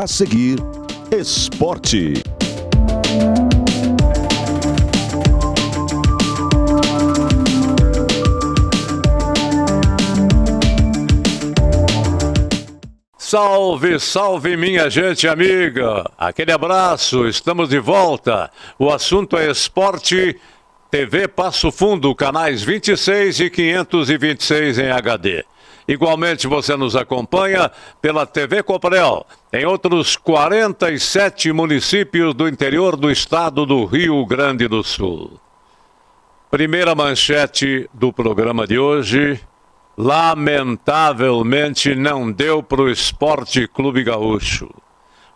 A seguir, esporte. Salve, salve minha gente amiga, aquele abraço, estamos de volta. O assunto é esporte, TV Passo Fundo, canais 26 e 526 em HD. Igualmente você nos acompanha pela TV Coprel, em outros 47 municípios do interior do estado do Rio Grande do Sul. Primeira manchete do programa de hoje. Lamentavelmente não deu para o Esporte Clube Gaúcho.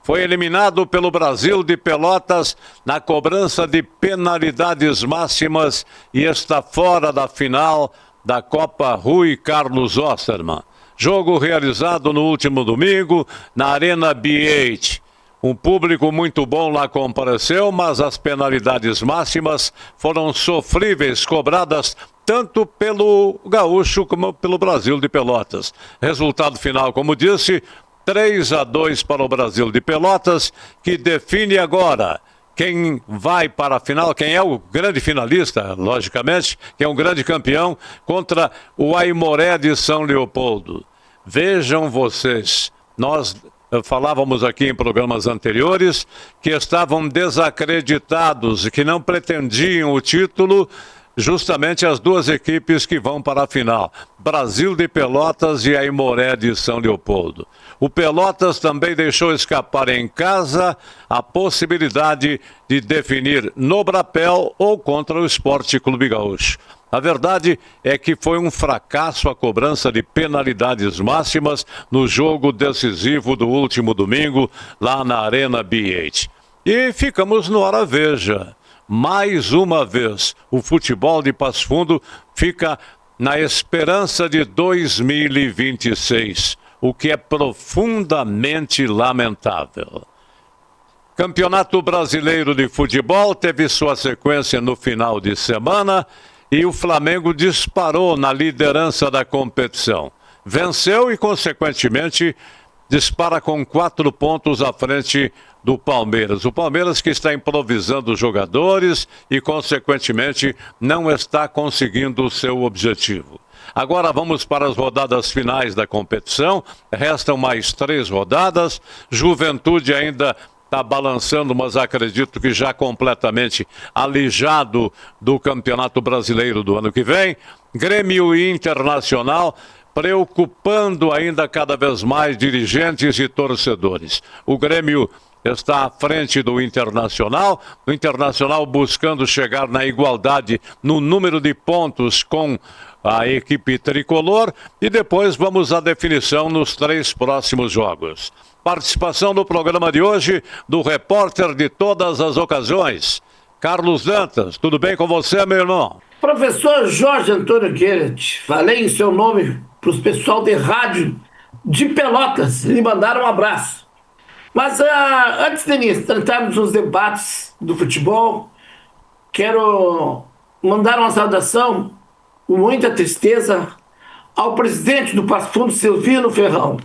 Foi eliminado pelo Brasil de Pelotas na cobrança de penalidades máximas e está fora da final da Copa Rui Carlos Osterman. Jogo realizado no último domingo na Arena BH. Um público muito bom lá compareceu, mas as penalidades máximas foram sofríveis, cobradas tanto pelo Gaúcho como pelo Brasil de Pelotas. Resultado final, como disse, 3-2 para o Brasil de Pelotas, que define agora quem vai para a final, quem é o grande finalista, logicamente, quem é um grande campeão, contra o Aimoré de São Leopoldo. Vejam vocês, nós falávamos aqui em programas anteriores que estavam desacreditados e que não pretendiam o título justamente as duas equipes que vão para a final, Brasil de Pelotas e Aimoré de São Leopoldo. O Pelotas também deixou escapar em casa a possibilidade de definir no Brapel ou contra o Esporte Clube Gaúcho. A verdade é que foi um fracasso a cobrança de penalidades máximas no jogo decisivo do último domingo, lá na Arena BH. E ficamos no hora veja. Mais uma vez, o futebol de Passo Fundo fica na esperança de 2026, o que é profundamente lamentável. Campeonato Brasileiro de Futebol teve sua sequência no final de semana e o Flamengo disparou na liderança da competição. Venceu e, consequentemente, dispara com 4 pontos à frente do Palmeiras. O Palmeiras que está improvisando os jogadores e, consequentemente, não está conseguindo o seu objetivo. Agora vamos para as rodadas finais da competição. Restam mais 3 rodadas. Juventude ainda está balançando, mas acredito que já completamente alijado do Campeonato Brasileiro do ano que vem. Grêmio e Internacional preocupando ainda cada vez mais dirigentes e torcedores. O Grêmio está à frente do Internacional, o Internacional buscando chegar na igualdade no número de pontos com a equipe tricolor e depois vamos à definição nos 3 próximos jogos. Participação no programa de hoje do repórter de todas as ocasiões, Carlos Dantas. Tudo bem com você, meu irmão? Professor Jorge Antônio Guerat, falei em seu nome para os pessoal de rádio de Pelotas, lhe mandaram um abraço. Mas antes de entrarmos nos debates do futebol, quero mandar uma saudação com muita tristeza ao presidente do Passo Fundo, Silvino Ferrão,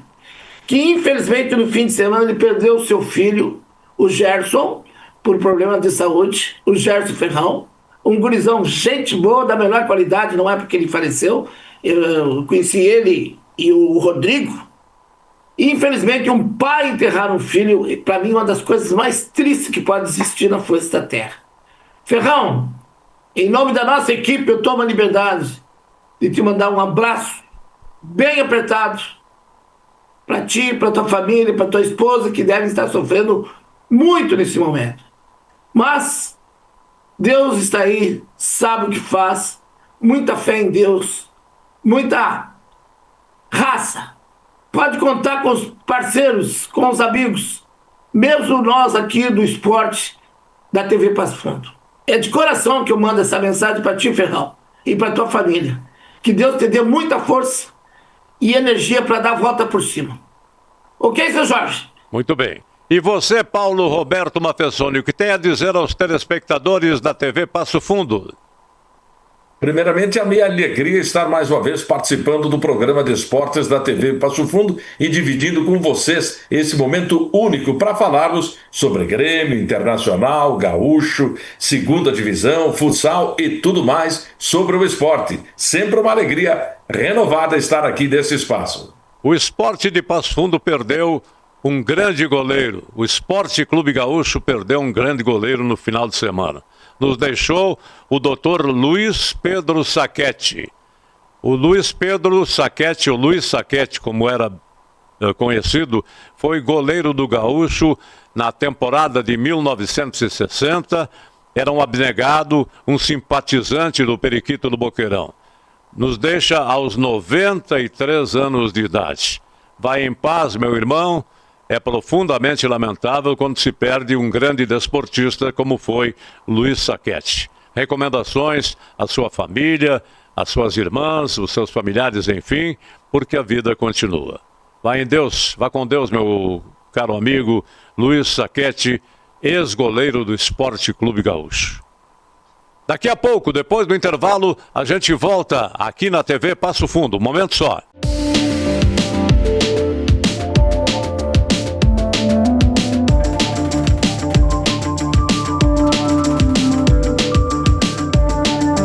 que infelizmente no fim de semana ele perdeu o seu filho, o Gerson, por problema de saúde, o Gerson Ferrão, um gurizão, gente boa, da melhor qualidade, não é porque ele faleceu, eu conheci ele e o Rodrigo. Infelizmente, um pai enterrar um filho, para mim, uma das coisas mais tristes que pode existir na face da terra. Ferrão, em nome da nossa equipe, eu tomo a liberdade de te mandar um abraço bem apertado para ti, para tua família, para tua esposa, que devem estar sofrendo muito nesse momento. Mas Deus está aí, sabe o que faz, muita fé em Deus, muita raça. Pode contar com os parceiros, com os amigos, mesmo nós aqui do esporte da TV Passo Fundo. É de coração que eu mando essa mensagem para ti, Ferrão, e para tua família. Que Deus te dê muita força e energia para dar a volta por cima. Ok, seu Jorge? Muito bem. E você, Paulo Roberto Mafessoni, o que tem a dizer aos telespectadores da TV Passo Fundo? Primeiramente, a minha alegria estar mais uma vez participando do programa de esportes da TV Passo Fundo e dividindo com vocês esse momento único para falarmos sobre Grêmio, Internacional, Gaúcho, Segunda Divisão, futsal e tudo mais sobre o esporte. Sempre uma alegria renovada estar aqui nesse espaço. O Sport de Passo Fundo perdeu um grande goleiro. O Sport Clube Gaúcho perdeu um grande goleiro no final de semana. Nos deixou o Dr. Luiz Pedro Sacchetti. O Luiz Pedro Sacchetti, ou Luiz Sacchetti, como era conhecido, foi goleiro do Gaúcho na temporada de 1960. Era um abnegado, um simpatizante do Periquito do Boqueirão. Nos deixa aos 93 anos de idade. Vai em paz, meu irmão. É profundamente lamentável quando se perde um grande desportista como foi Luiz Sacchetti. Recomendações à sua família, às suas irmãs, os seus familiares, enfim, porque a vida continua. Vá em Deus, vá com Deus, meu caro amigo Luiz Sacchetti, ex-goleiro do Esporte Clube Gaúcho. Daqui a pouco, depois do intervalo, a gente volta aqui na TV Passo Fundo. Um momento só.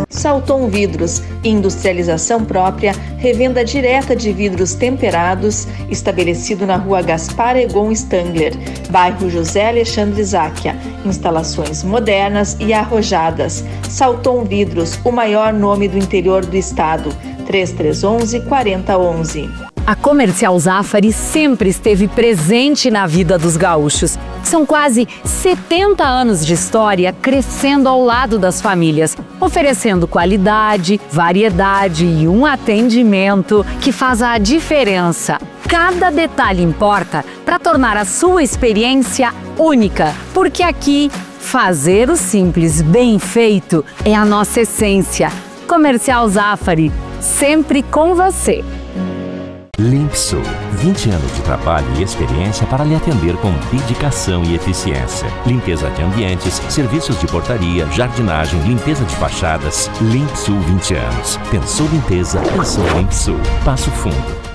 Salton Vidros, industrialização própria, revenda direta de vidros temperados, estabelecido na rua Gaspar Egon Stangler, bairro José Alexandre Záquia. Instalações modernas e arrojadas. Salton Vidros, o maior nome do interior do estado. 3311-4011. A Comercial Zafari sempre esteve presente na vida dos gaúchos. São quase 70 anos de história crescendo ao lado das famílias, oferecendo qualidade, variedade e um atendimento que faz a diferença. Cada detalhe importa para tornar a sua experiência única, porque aqui, fazer o simples bem feito é a nossa essência. Comercial Zafari, sempre com você. Limpsul, 20 anos de trabalho e experiência para lhe atender com dedicação e eficiência. Limpeza de ambientes, serviços de portaria, jardinagem, limpeza de fachadas. Limpsul 20 anos. Pensou limpeza, pensou Limpsul. Passo Fundo.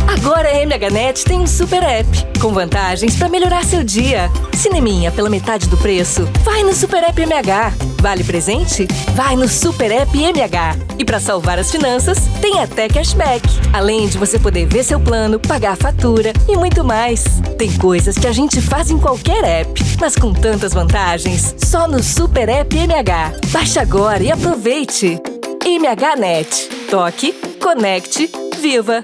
Agora a MHNet tem um super app, com vantagens para melhorar seu dia. Cineminha pela metade do preço? Vai no Super App MH. Vale presente? Vai no Super App MH. E para salvar as finanças, tem até cashback. Além de você poder ver seu plano, pagar a fatura e muito mais. Tem coisas que a gente faz em qualquer app, mas com tantas vantagens, só no Super App MH. Baixe agora e aproveite. MHNet. Toque, conecte, viva!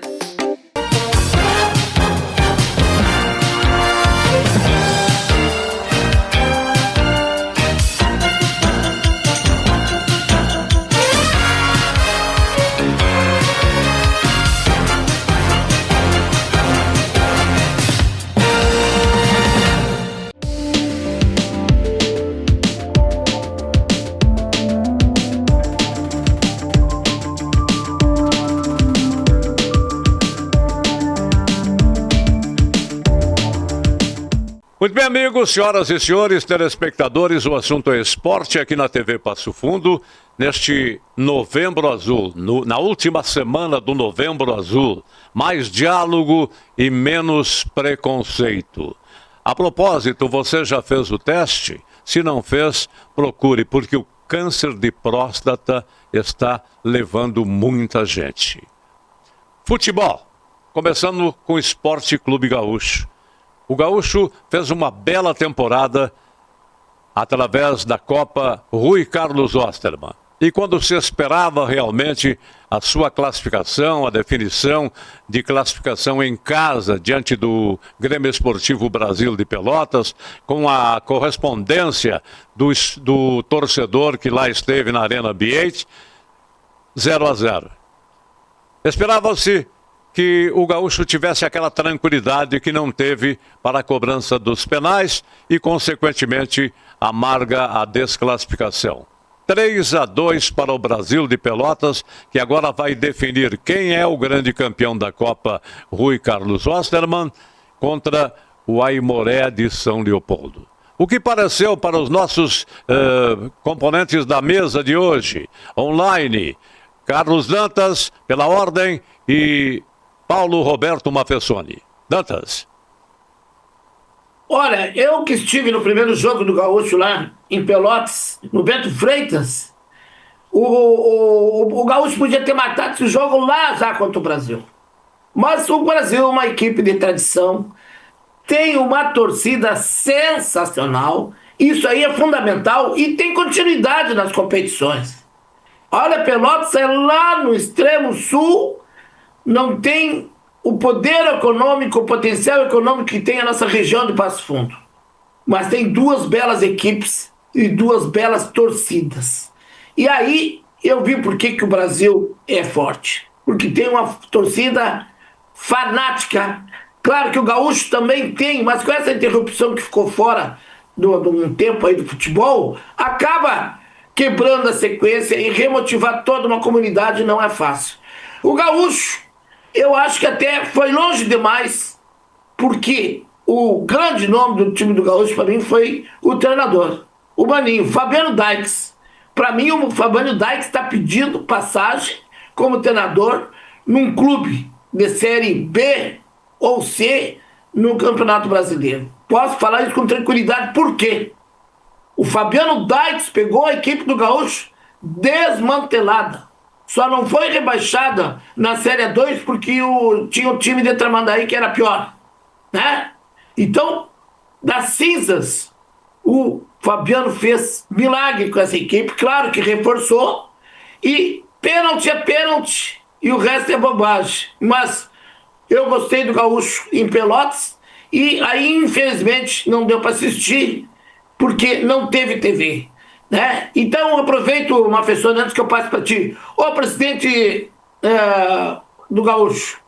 Muito bem, amigos, senhoras e senhores, telespectadores, o assunto é esporte aqui na TV Passo Fundo, neste Novembro Azul, na última semana do Novembro Azul, mais diálogo e menos preconceito. A propósito, você já fez o teste? Se não fez, procure, porque o câncer de próstata está levando muita gente. Futebol, começando com o Esporte Clube Gaúcho. O Gaúcho fez uma bela temporada através da Copa Rui Carlos Osterman. E quando se esperava realmente a sua classificação, a definição de classificação em casa diante do Grêmio Esportivo Brasil de Pelotas, com a correspondência do torcedor que lá esteve na Arena B8, 0-0. Esperava-se que o Gaúcho tivesse aquela tranquilidade que não teve para a cobrança dos penais e, consequentemente, amarga a desclassificação. 3-2 para o Brasil de Pelotas, que agora vai definir quem é o grande campeão da Copa Rui Carlos Osterman contra o Aimoré de São Leopoldo. O que pareceu para os nossos componentes da mesa de hoje, online, Carlos Dantas, pela ordem, e Paulo Roberto Mafessoni. Dantas. Olha, eu que estive no primeiro jogo do Gaúcho lá em Pelotas, no Bento Freitas, o Gaúcho podia ter matado esse jogo lá já contra o Brasil. Mas o Brasil é uma equipe de tradição, tem uma torcida sensacional, isso aí é fundamental e tem continuidade nas competições. Olha, Pelotas é lá no extremo sul, não tem o poder econômico, o potencial econômico que tem a nossa região de Passo Fundo. Mas tem duas belas equipes e duas belas torcidas. E aí eu vi por que o Brasil é forte. Porque tem uma torcida fanática. Claro que o Gaúcho também tem, mas com essa interrupção que ficou fora de um tempo aí do futebol, acaba quebrando a sequência e remotivar toda uma comunidade não é fácil. O Gaúcho, eu acho que até foi longe demais, porque o grande nome do time do Gaúcho para mim foi o treinador, o Maninho, Fabiano Dykes. Para mim, o Fabiano Dykes está pedindo passagem como treinador num clube de Série B ou C no Campeonato Brasileiro. Posso falar isso com tranquilidade, por quê? O Fabiano Dykes pegou a equipe do Gaúcho desmantelada. Só não foi rebaixada na Série 2 porque tinha o time de Tramandaí que era pior, né? Então, das cinzas, o Fabiano fez milagre com essa equipe, claro que reforçou, e pênalti é pênalti, e o resto é bobagem. Mas eu gostei do Gaúcho em Pelotas, e aí, infelizmente, não deu para assistir, porque não teve TV. Né? Então aproveito uma pessoa antes que eu passe para ti. Ô presidente do Gaúcho,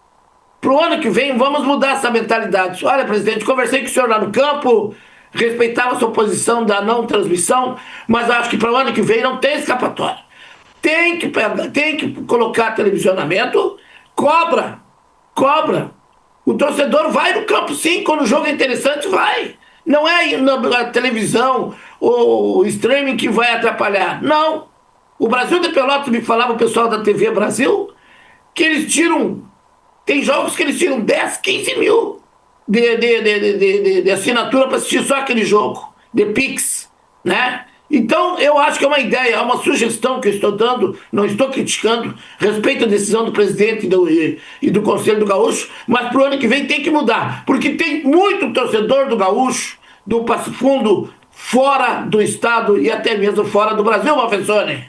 pro ano que vem vamos mudar essa mentalidade. Olha, presidente, conversei com o senhor lá no campo, respeitava a sua posição da não transmissão, mas acho que para o ano que vem não tem escapatória. Tem que colocar televisionamento, cobra. O torcedor vai no campo sim, quando o jogo é interessante, vai. Não é na televisão ou o streaming que vai atrapalhar. Não. O Brasil de Pelotas, me falava o pessoal da TV Brasil, que eles tiram... Tem jogos que eles tiram 10, 15 mil de assinatura para assistir só aquele jogo, de Pix, né? Então, eu acho que é uma ideia, é uma sugestão que eu estou dando, não estou criticando, respeito a decisão do presidente e do Conselho do Gaúcho, mas para o ano que vem tem que mudar, porque tem muito torcedor do Gaúcho, do Passo Fundo, fora do estado e até mesmo fora do Brasil, Mafessoni.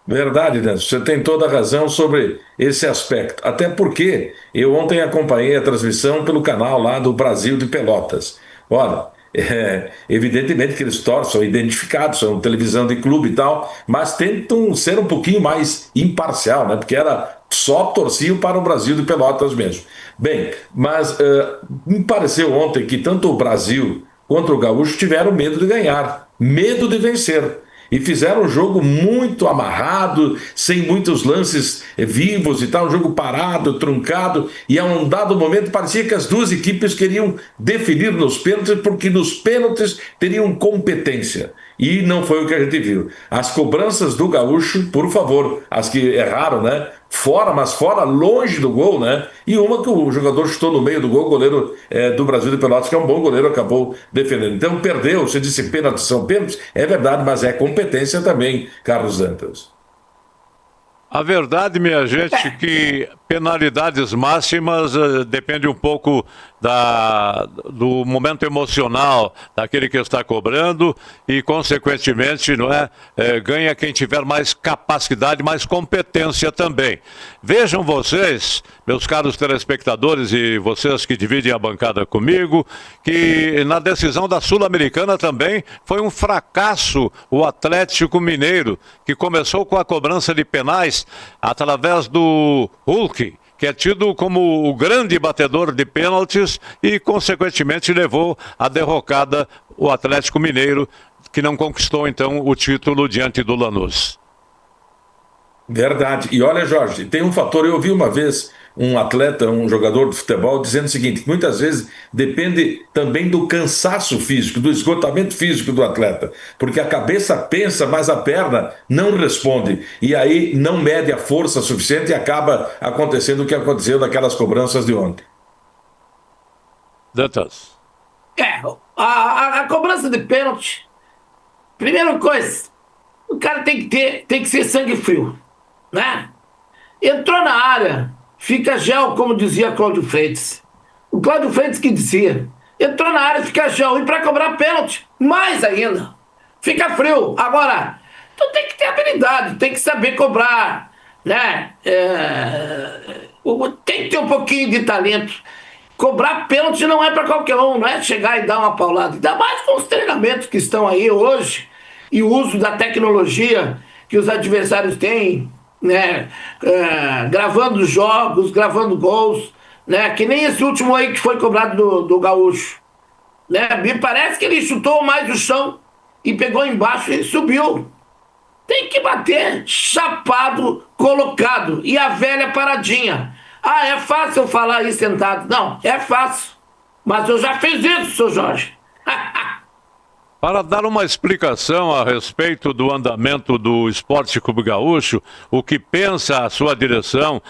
Verdade, Nelson, você tem toda a razão sobre esse aspecto, até porque eu ontem acompanhei a transmissão pelo canal lá do Brasil de Pelotas. Olha, evidentemente que eles são identificados, são televisão de clube e tal, mas tentam ser um pouquinho mais imparcial, né? Porque só torciam para o Brasil de Pelotas mesmo. Bem, mas me pareceu ontem que tanto o Brasil quanto o Gaúcho tiveram medo de ganhar, medo de vencer. E fizeram um jogo muito amarrado, sem muitos lances vivos e tal, um jogo parado, truncado, e a um dado momento parecia que as duas equipes queriam definir nos pênaltis, porque nos pênaltis teriam competência. E não foi o que a gente viu. As cobranças do Gaúcho, por favor, as que erraram, né? Fora, mas fora, longe do gol, né? E uma que o jogador chutou no meio do gol, o goleiro do Brasil de Pelotas, que é um bom goleiro, acabou defendendo. Então perdeu, você disse pênaltis são pênaltis, é verdade, mas é competência também, Carlos Dantas. A verdade, minha gente, que penalidades máximas depende um pouco do momento emocional daquele que está cobrando e, consequentemente, ganha quem tiver mais capacidade, mais competência também. Vejam vocês, meus caros telespectadores e vocês que dividem a bancada comigo, que na decisão da Sul-Americana também foi um fracasso o Atlético Mineiro, que começou com a cobrança de penais através do Hulk, que é tido como o grande batedor de pênaltis e, consequentemente, levou à derrocada o Atlético Mineiro, que não conquistou, então, o título diante do Lanús. Verdade. E olha, Jorge, tem um fator. Eu ouvi uma vez um atleta, um jogador de futebol, dizendo o seguinte: que muitas vezes depende também do cansaço físico, do esgotamento físico do atleta. Porque a cabeça pensa, mas a perna não responde. E aí não mede a força suficiente e acaba acontecendo o que aconteceu naquelas cobranças de ontem. Dantas. A cobrança de pênalti, primeira coisa, o cara tem que ser sangue frio, né? Entrou na área, fica gel, como dizia Cláudio Freitas. O Cláudio Freitas que dizia, entrou na área, fica gel. E para cobrar pênalti, mais ainda, fica frio. Agora, tu tem que ter habilidade, tem que saber cobrar, né? Tem que ter um pouquinho de talento. Cobrar pênalti não é para qualquer um, não é chegar e dar uma paulada. Ainda mais com os treinamentos que estão aí hoje e o uso da tecnologia que os adversários têm, né? Gravando jogos, gravando gols, né? Que nem esse último aí que foi cobrado do Gaúcho, né? Me parece que ele chutou mais o chão e pegou embaixo e subiu. Tem que bater chapado, colocado. E a velha paradinha. Ah, é fácil eu falar aí sentado. Não, é fácil. Mas eu já fiz isso, seu Jorge. Para dar uma explicação a respeito do andamento do Esporte Clube Gaúcho, o que pensa a sua direção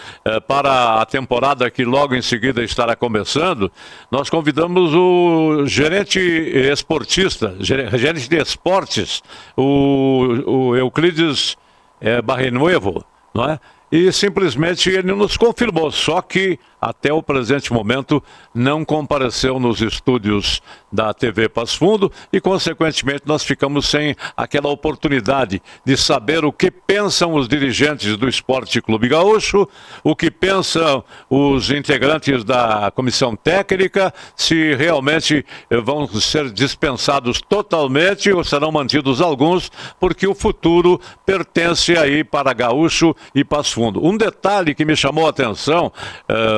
para a temporada que logo em seguida estará começando, nós convidamos o gerente esportista, gerente de esportes, o Euclides Barrenuevo, não é? E simplesmente ele nos confirmou, só que até o presente momento não compareceu nos estúdios da TV Passo Fundo e, consequentemente, nós ficamos sem aquela oportunidade de saber o que pensam os dirigentes do Esporte Clube Gaúcho, o que pensam os integrantes da comissão técnica, se realmente vão ser dispensados totalmente ou serão mantidos alguns, porque o futuro pertence aí para Gaúcho e Passo Fundo. Um detalhe que me chamou a atenção,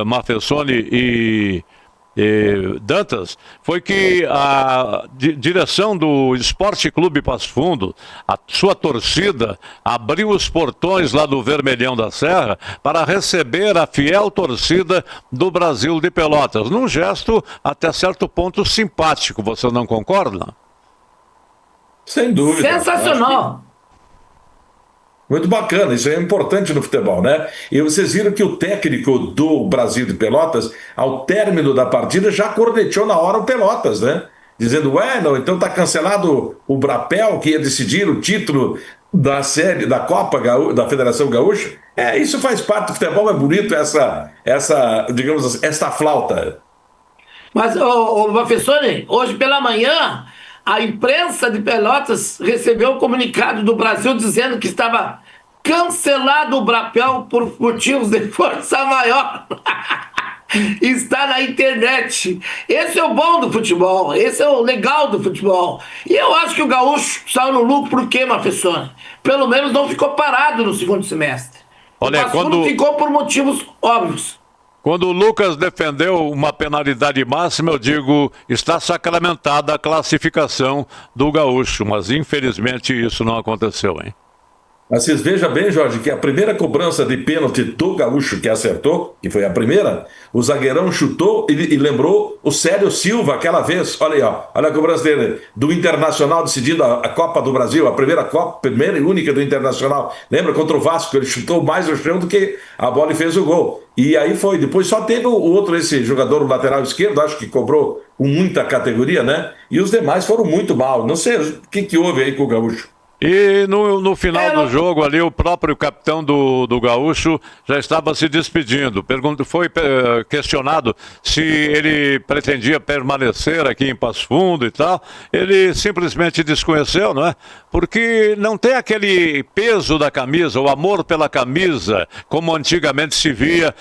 Mafessoni e Dantas, foi que a direção do Esporte Clube Passo Fundo, a sua torcida, abriu os portões lá do Vermelhão da Serra para receber a fiel torcida do Brasil de Pelotas, num gesto até certo ponto simpático, você não concorda? Sem dúvida. Sensacional. Muito bacana, isso é importante no futebol, né? E vocês viram que o técnico do Brasil de Pelotas, ao término da partida, já corneteou na hora o Pelotas, né? Dizendo, não, então tá cancelado o Brapel, que ia decidir o título da série, da Copa da Federação Gaúcha. Isso faz parte do futebol, é bonito essa digamos assim, essa flauta. Mas, Mafessoni, hoje pela manhã, a imprensa de Pelotas recebeu um comunicado do Brasil dizendo que estava cancelado o Brapel por motivos de força maior. Está na internet. Esse é o bom do futebol, esse é o legal do futebol. E eu acho que o Gaúcho saiu no lucro por quê, Mafessoni? Pelo menos não ficou parado no segundo semestre. Olha, o Passo ficou por motivos óbvios. Quando o Lucas defendeu uma penalidade máxima, eu digo, está sacramentada a classificação do Gaúcho, mas infelizmente isso não aconteceu, hein? Mas vocês vejam bem, Jorge, que a primeira cobrança de pênalti do Gaúcho que acertou, que foi a primeira, o zagueirão chutou e lembrou o Célio Silva aquela vez. Olha aí, olha a cobrança dele, do Internacional decidindo a Copa do Brasil, a primeira e única do Internacional. Lembra contra o Vasco, ele chutou mais no chão do que a bola e fez o gol. E aí foi, depois só teve o outro, esse jogador, o lateral esquerdo, acho que cobrou com muita categoria, né? E os demais foram muito mal. Não sei o que houve aí com o Gaúcho. E no final do jogo ali, o próprio capitão do Gaúcho já estava se despedindo. Foi questionado se ele pretendia permanecer aqui em Passo Fundo e tal. Ele simplesmente desconheceu, não é? Porque não tem aquele peso da camisa, o amor pela camisa, como antigamente se via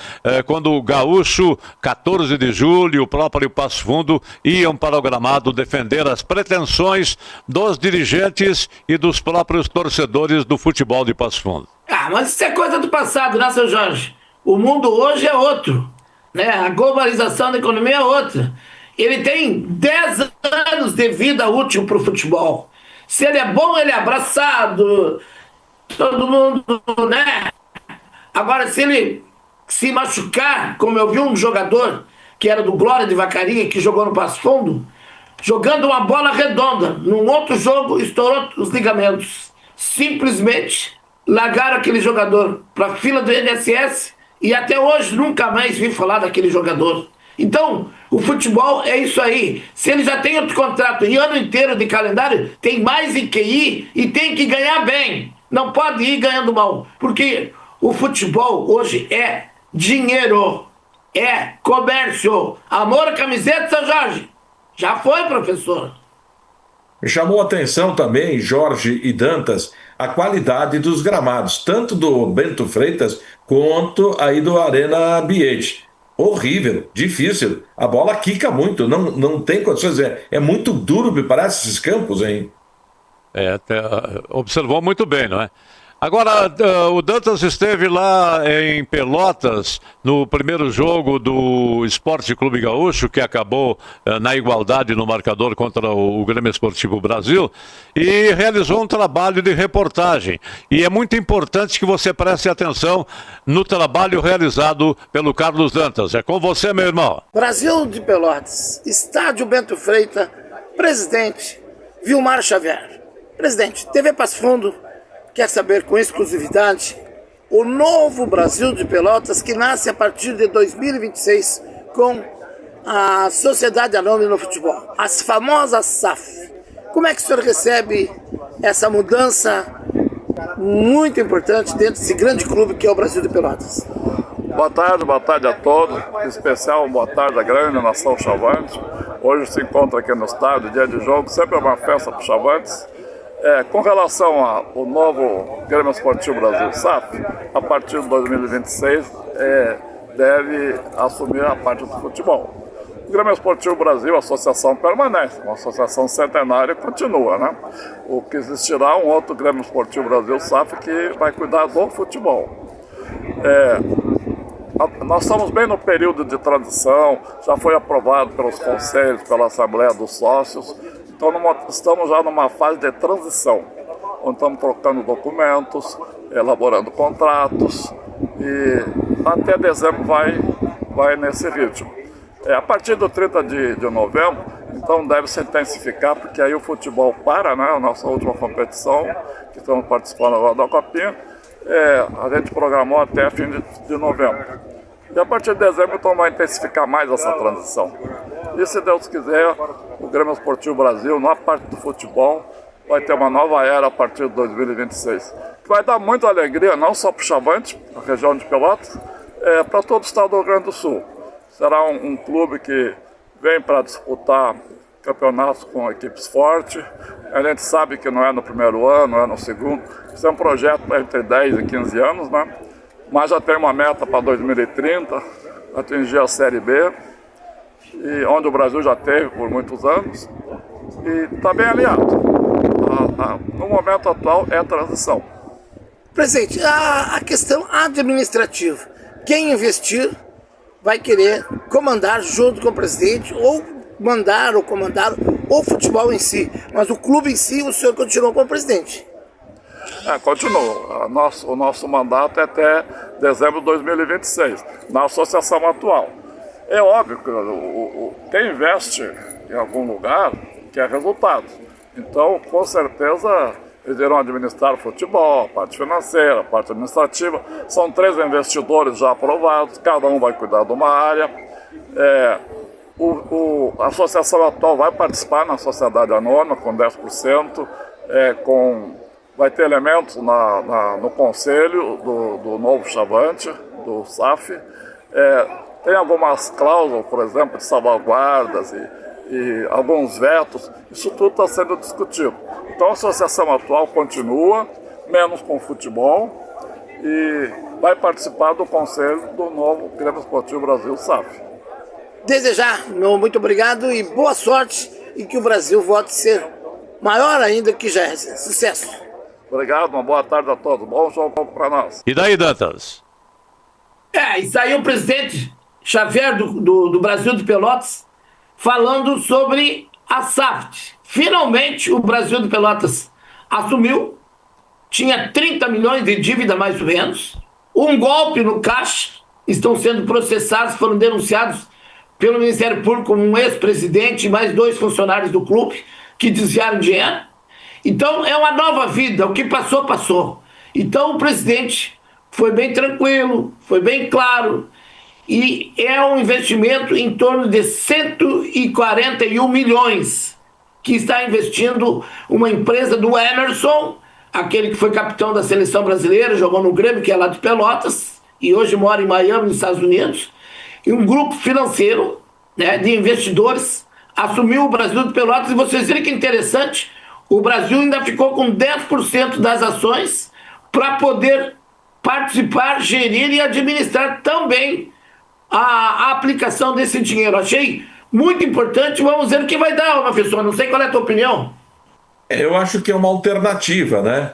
quando o Gaúcho, 14 de julho, o próprio Passo Fundo, iam para o gramado defender as pretensões dos dirigentes e dos próprios torcedores do futebol de Passo Fundo. Mas isso é coisa do passado, né, seu Jorge? O mundo hoje é outro, né? A globalização da economia é outra. Ele tem 10 anos de vida útil para o futebol. Se ele é bom, ele é abraçado, todo mundo, né? Agora, se ele se machucar, como eu vi um jogador que era do Glória de Vacaria, que jogou no Passo Fundo, jogando uma bola redonda, num outro jogo, estourou os ligamentos. Simplesmente largaram aquele jogador para a fila do INSS e até hoje nunca mais vi falar daquele jogador. Então, o futebol é isso aí. Se ele já tem outro contrato e ano inteiro de calendário, tem mais em que ir e tem que ganhar bem. Não pode ir ganhando mal, porque o futebol hoje é dinheiro, é comércio. Amor à camiseta, São Jorge. Já foi, professor. Me chamou a atenção também, Jorge e Dantas, a qualidade dos gramados, tanto do Bento Freitas quanto aí do Arena Biete. Horrível, difícil. A bola quica muito, não tem condições. É muito duro, me parece, esses campos, hein? Observou muito bem, não é? Agora, o Dantas esteve lá em Pelotas no primeiro jogo do Esporte Clube Gaúcho, que acabou na igualdade no marcador contra o Grêmio Esportivo Brasil, e realizou um trabalho de reportagem. E é muito importante que você preste atenção no trabalho realizado pelo Carlos Dantas. É com você, meu irmão. Brasil de Pelotas, Estádio Bento Freitas, presidente Vilmar Xavier. Presidente, TV Passo Fundo quer saber com exclusividade o novo Brasil de Pelotas que nasce a partir de 2026 com a Sociedade Anônima no Futebol, as famosas SAF. Como é que o senhor recebe essa mudança muito importante dentro desse grande clube que é o Brasil de Pelotas? Boa tarde a todos, em especial boa tarde à grande nação Chavantes. Hoje se encontra aqui no estádio, dia de jogo, sempre é uma festa para os Chavantes. Com relação ao novo Grêmio Esportivo Brasil SAF, a partir de 2026 deve assumir a parte do futebol. O Grêmio Esportivo Brasil, a associação permanece, uma associação centenária continua, né? O que existirá um outro Grêmio Esportivo Brasil SAF que vai cuidar do futebol. Nós estamos bem no período de transição, já foi aprovado pelos conselhos, pela Assembleia dos Sócios. Então, estamos já numa fase de transição, onde estamos trocando documentos, elaborando contratos e até dezembro vai nesse ritmo. A partir do 30 de novembro, então deve se intensificar, porque aí o futebol para, né? A nossa última competição, que estamos participando agora da Copinha, a gente programou até fim de novembro. E a partir de dezembro, então, vai intensificar mais essa transição. E se Deus quiser, o Grêmio Esportivo Brasil, na parte do futebol, vai ter uma nova era a partir de 2026. Que vai dar muita alegria, não só para o Chavante, a região de Pelotas, para todo o estado do Rio Grande do Sul. Será um clube que vem para disputar campeonatos com equipes fortes. A gente sabe que não é no primeiro ano, não é no segundo. Isso é um projeto para entre 10 e 15 anos, né? Mas já tem uma meta para 2030, atingir a Série B, e onde o Brasil já teve por muitos anos, e está bem alinhado. No momento atual é a transição. Presidente, a questão administrativa, quem investir vai querer comandar junto com o presidente, ou mandar ou comandar o futebol em si, mas o clube em si, o senhor continua como presidente. Continua. O nosso mandato é até dezembro de 2026, na associação atual. É óbvio que quem investe em algum lugar quer resultado. Então, com certeza, eles irão administrar o futebol, a parte financeira, a parte administrativa. São 3 investidores já aprovados, cada um vai cuidar de uma área. A associação atual vai participar na sociedade anônima com 10%, vai ter elementos no conselho do novo Chavante, do SAF. Tem algumas cláusulas, por exemplo, de salvaguardas e alguns vetos. Isso tudo está sendo discutido. Então a associação atual continua, menos com futebol, e vai participar do conselho do novo Grêmio Esportivo Brasil SAF. Desejar, meu muito obrigado e boa sorte, e que o Brasil volte a ser maior ainda que já é. Sucesso! Obrigado, uma boa tarde a todos. Bom jogo para nós. E daí, Dantas? Isso aí o presidente Xavier do Brasil de Pelotas falando sobre a SAF. Finalmente o Brasil de Pelotas assumiu, tinha 30 milhões de dívida mais ou menos, um golpe no caixa, estão sendo processados, foram denunciados pelo Ministério Público um ex-presidente e mais 2 funcionários do clube que desviaram dinheiro. Então é uma nova vida, o que passou, passou. Então o presidente foi bem tranquilo, foi bem claro, e é um investimento em torno de 141 milhões que está investindo uma empresa do Emerson, aquele que foi capitão da seleção brasileira, jogou no Grêmio, que é lá de Pelotas, e hoje mora em Miami, nos Estados Unidos, e um grupo financeiro, né, de investidores assumiu o Brasil de Pelotas. E vocês viram que interessante, o Brasil ainda ficou com 10% das ações para poder participar, gerir e administrar também a aplicação desse dinheiro. Achei muito importante. Vamos ver o que vai dar, professor. Não sei qual é a tua opinião. Eu acho que é uma alternativa, né?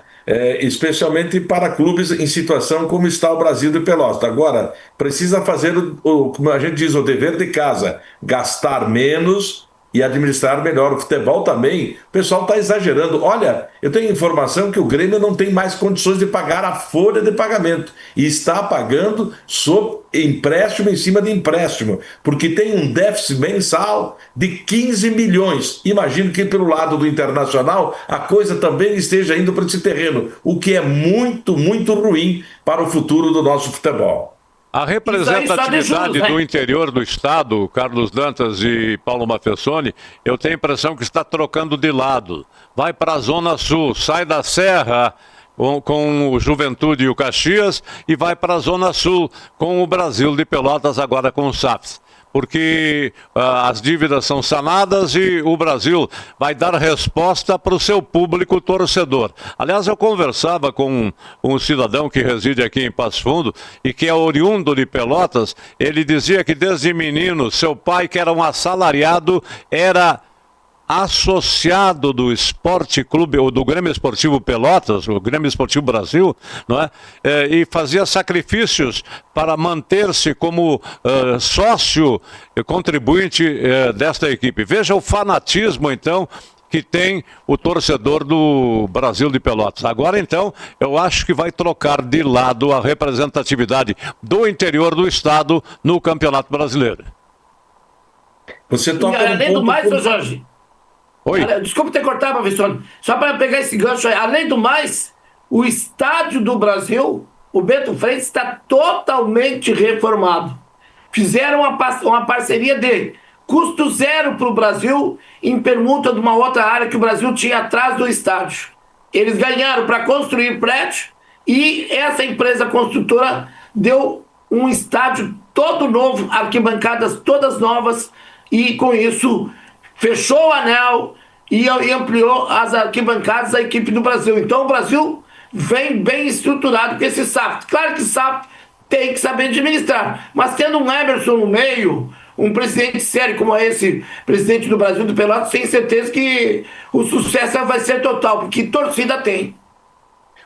Especialmente para clubes em situação como está o Brasil de Pelotas. Agora, precisa fazer, como a gente diz, o dever de casa, gastar menos e administrar melhor. O futebol também, o pessoal está exagerando. Olha, eu tenho informação que o Grêmio não tem mais condições de pagar a folha de pagamento e está pagando sob empréstimo em cima de empréstimo, porque tem um déficit mensal de 15 milhões. Imagino que pelo lado do Internacional a coisa também esteja indo para esse terreno, o que é muito, muito ruim para o futuro do nosso futebol. A representatividade do interior do estado, Carlos Dantas e Paulo Mafessoni, eu tenho a impressão que está trocando de lado. Vai para a Zona Sul, sai da Serra com o Juventude e o Caxias e vai para a Zona Sul com o Brasil de Pelotas, agora com o SAFs. Porque as dívidas são sanadas e o Brasil vai dar resposta para o seu público torcedor. Aliás, eu conversava com um cidadão que reside aqui em Passo Fundo e que é oriundo de Pelotas. Ele dizia que desde menino, seu pai, que era um assalariado, era associado do Esporte Clube, ou do Grêmio Esportivo Pelotas, o Grêmio Esportivo Brasil, não é? E fazia sacrifícios para manter-se como sócio contribuinte desta equipe. Veja o fanatismo, então, que tem o torcedor do Brasil de Pelotas. Agora, então, eu acho que vai trocar de lado a representatividade do interior do estado no Campeonato Brasileiro. Você toca além do mais, Jorge... Oi. Desculpa ter cortado, professor. Só para pegar esse gancho aí. Além do mais, o estádio do Brasil, o Bento Freitas, está totalmente reformado. Fizeram uma parceria de custo zero para o Brasil em permuta de uma outra área que o Brasil tinha atrás do estádio. Eles ganharam para construir prédio e essa empresa construtora deu um estádio todo novo, arquibancadas todas novas, e com isso fechou o anel e ampliou as arquibancadas da equipe do Brasil. Então o Brasil vem bem estruturado com esse SAF. Claro que SAF tem que saber administrar, mas tendo um Emerson no meio, um presidente sério como esse presidente do Brasil, do Pelotas, tenho certeza que o sucesso vai ser total, porque torcida tem.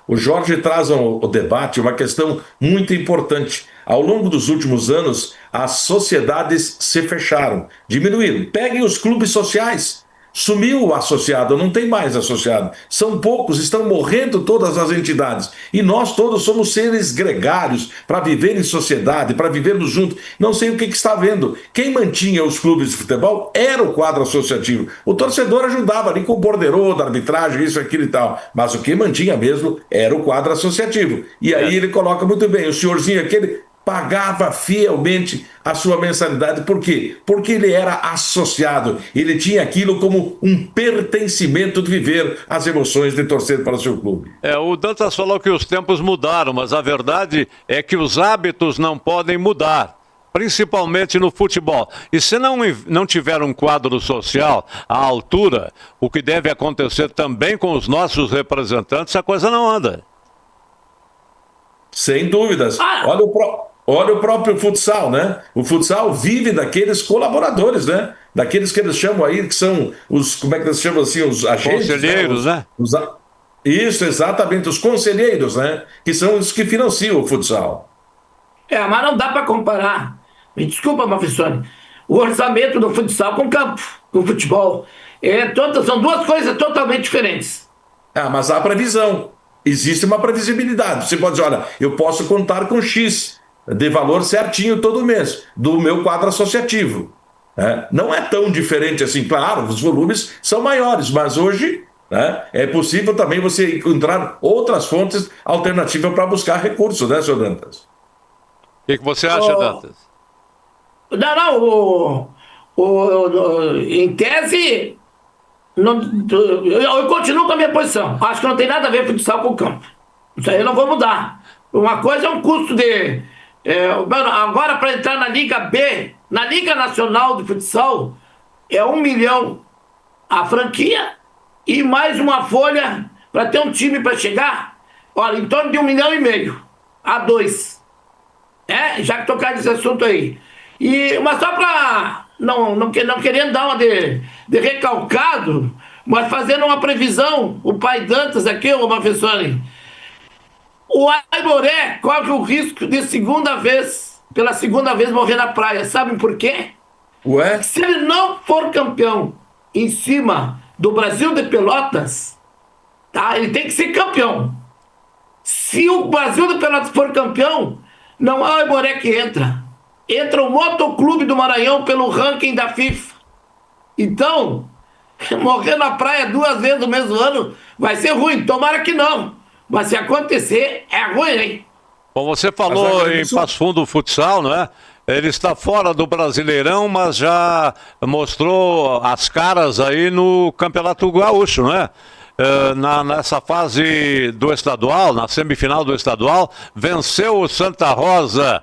O Jorge traz ao debate uma questão muito importante. Ao longo dos últimos anos, as sociedades se fecharam, diminuíram. Peguem os clubes sociais. Sumiu o associado, não tem mais associado. São poucos, estão morrendo todas as entidades. E nós todos somos seres gregários para viver em sociedade, para vivermos juntos. Não sei o que está vendo. Quem mantinha os clubes de futebol era o quadro associativo. O torcedor ajudava ali com o borderô, da arbitragem, isso, aquilo e tal. Mas o que mantinha mesmo era o quadro associativo. E aí ele coloca muito bem, o senhorzinho aquele pagava fielmente a sua mensalidade. Por quê? Porque ele era associado. Ele tinha aquilo como um pertencimento de viver as emoções de torcer para o seu clube. O Dantas falou que os tempos mudaram, mas a verdade é que os hábitos não podem mudar, principalmente no futebol. E se não tiver um quadro social à altura, o que deve acontecer também com os nossos representantes, a coisa não anda. Sem dúvidas. Olha o próprio futsal, né? O futsal vive daqueles colaboradores, né? Daqueles que eles chamam aí, que são os, como é que eles chamam assim, os agentes? Conselheiros, né? Isso, exatamente, os conselheiros, né? Que são os que financiam o futsal. Mas não dá para comparar. Me desculpa, Mafessoni. O orçamento do futsal com o campo, com o futebol. São duas coisas totalmente diferentes. Mas há previsão. existe uma previsibilidade. Você pode dizer, olha, eu posso contar com X de valor certinho todo mês, do meu quadro associativo. Não é tão diferente assim, claro, os volumes são maiores, mas hoje é possível também você encontrar outras fontes alternativas para buscar recursos, né, senhor Dantas? O que você acha, Dantas? Em tese, eu continuo com a minha posição. Acho que não tem nada a ver futsal com o campo. Isso aí eu não vou mudar. Uma coisa é um custo de... agora, para entrar na Liga B, na Liga Nacional de Futsal, é 1 milhão a franquia e mais uma folha para ter um time para chegar, olha, em torno de 1,5 milhão a 2. Já que tocar nesse assunto aí. Mas só para não querendo dar uma de recalcado, mas fazendo uma previsão, o pai Dantas aqui, o Mafessoni, o Aimoré corre o risco de pela segunda vez morrer na praia. Sabem por quê? Ué? Se ele não for campeão em cima do Brasil de Pelotas, ele tem que ser campeão. Se o Brasil de Pelotas for campeão, não é o Aimoré que entra. Entra o Motoclube do Maranhão pelo ranking da FIFA. Então, morrer na praia 2 vezes no mesmo ano vai ser ruim. Tomara que não. Mas se acontecer, é ruim, hein? Bom, você falou em Passo Fundo Futsal, não é? Ele está fora do Brasileirão, mas já mostrou as caras aí no Campeonato Gaúcho, não é? Nessa fase do estadual, na semifinal do estadual, venceu o Santa Rosa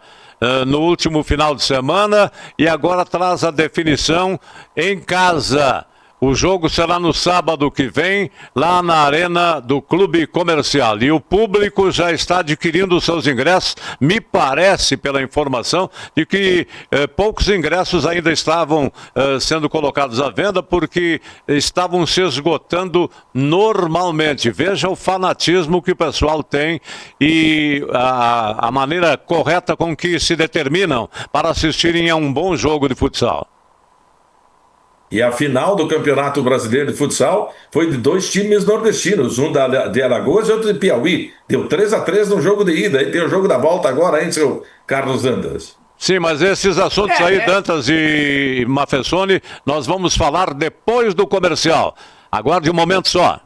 no último final de semana e agora traz a definição em casa. O jogo será no sábado que vem, lá na Arena do Clube Comercial. E o público já está adquirindo os seus ingressos. Me parece, pela informação, de que poucos ingressos ainda estavam sendo colocados à venda, porque estavam se esgotando normalmente. Veja o fanatismo que o pessoal tem e a maneira correta com que se determinam para assistirem a um bom jogo de futsal. E a final do Campeonato Brasileiro de Futsal foi de 2 times nordestinos, um de Alagoas e outro de Piauí. Deu 3-3 no jogo de ida. Aí tem o jogo da volta agora, hein, seu Carlos Dantas? Sim, mas esses assuntos aí, Dantas e Mafessoni, nós vamos falar depois do comercial. Aguarde um momento só.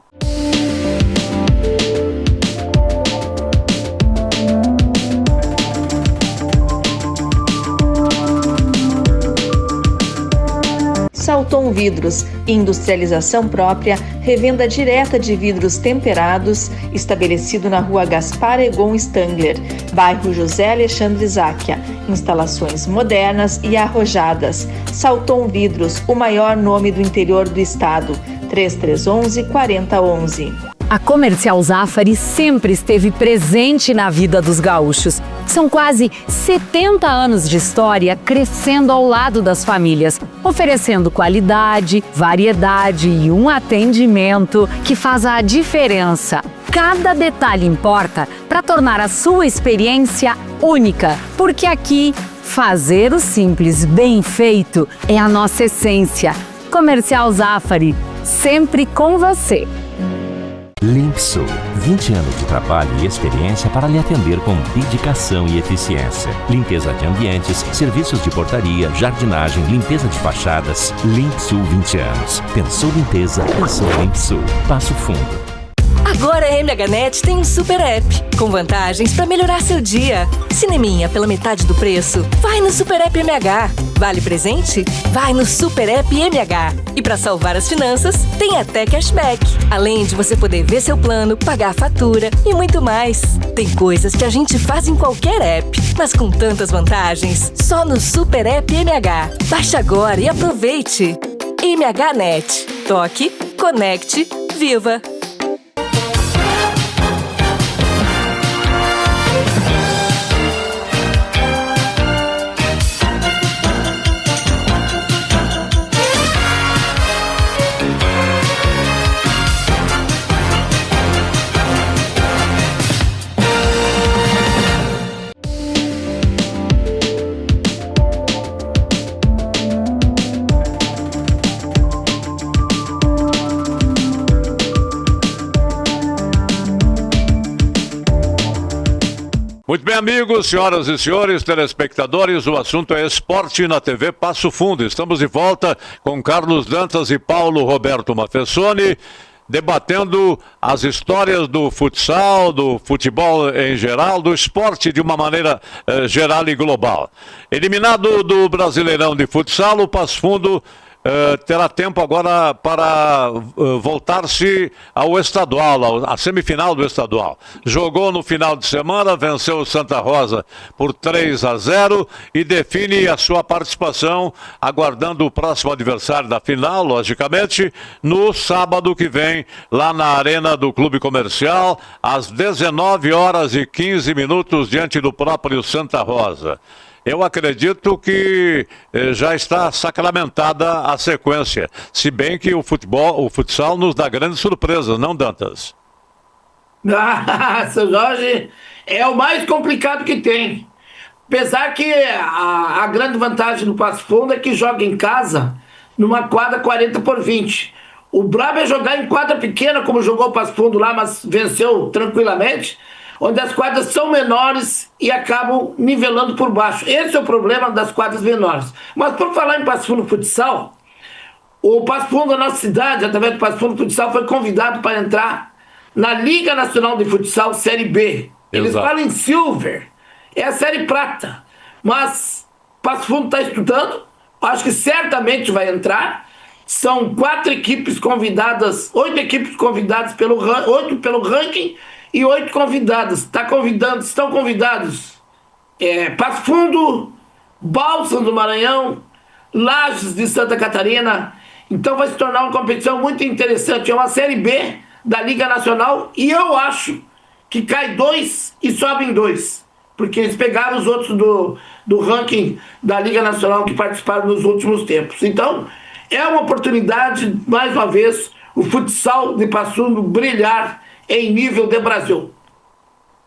Salton Vidros, industrialização própria, revenda direta de vidros temperados, estabelecido na rua Gaspar Egon Stangler, bairro José Alexandre Záquia. Instalações modernas e arrojadas. Salton Vidros, o maior nome do interior do estado. 3311-4011. A Comercial Zafari sempre esteve presente na vida dos gaúchos. São quase 70 anos de história crescendo ao lado das famílias, oferecendo qualidade, variedade e um atendimento que faz a diferença. Cada detalhe importa para tornar a sua experiência única, porque aqui, fazer o simples bem feito é a nossa essência. Comercial Zafari, sempre com você. Limpsul, 20 anos de trabalho e experiência para lhe atender com dedicação e eficiência. Limpeza de ambientes, serviços de portaria, jardinagem, limpeza de fachadas. Limpsul 20 anos. Pensou limpeza, pensou Limpsul. Passo Fundo. Agora a MHNet tem um super app, com vantagens para melhorar seu dia. Cineminha pela metade do preço? Vai no Super App MH. Vale presente? Vai no Super App MH. E para salvar as finanças, tem até cashback. Além de você poder ver seu plano, pagar a fatura e muito mais. Tem coisas que a gente faz em qualquer app, mas com tantas vantagens, só no Super App MH. Baixe agora e aproveite. MHNet. Toque, conecte, viva! Muito bem, amigos, senhoras e senhores, telespectadores, o assunto é esporte na TV Passo Fundo. Estamos de volta com Carlos Dantas e Paulo Roberto Mafessoni, debatendo as histórias do futsal, do futebol em geral, do esporte de uma maneira geral e global. Eliminado do Brasileirão de Futsal, o Passo Fundo terá tempo agora para voltar-se ao estadual, à semifinal do estadual. Jogou no final de semana, venceu o Santa Rosa por 3-0 e define a sua participação, aguardando o próximo adversário da final, logicamente, no sábado que vem, lá na Arena do Clube Comercial, às 19h15, diante do próprio Santa Rosa. Eu acredito que já está sacramentada a sequência, se bem que o futsal nos dá grandes surpresas, não, Dantas? Seu Jorge, é o mais complicado que tem. Apesar que a grande vantagem do Passo Fundo é que joga em casa numa quadra 40x20. O brabo é jogar em quadra pequena, como jogou o Passo Fundo lá, mas venceu tranquilamente, onde as quadras são menores e acabam nivelando por baixo. Esse é o problema das quadras menores. Mas por falar em Passo Fundo Futsal, o Passo Fundo da nossa cidade, através do Passo Fundo Futsal, foi convidado para entrar na Liga Nacional de Futsal Série B. Eles Exato. falam em Silver, é a Série Prata. Mas Passo Fundo está estudando, acho que certamente vai entrar. São 8 equipes convidadas pelo 8 pelo ranking, e 8 convidados. Estão convidados Passo Fundo, Balsas do Maranhão, Lages de Santa Catarina. Então vai se tornar uma competição muito interessante. É uma Série B da Liga Nacional e eu acho que cai 2 e sobem 2. Porque eles pegaram os outros do ranking da Liga Nacional que participaram nos últimos tempos. Então é uma oportunidade, mais uma vez, o futsal de Passo Fundo brilhar em nível de Brasil.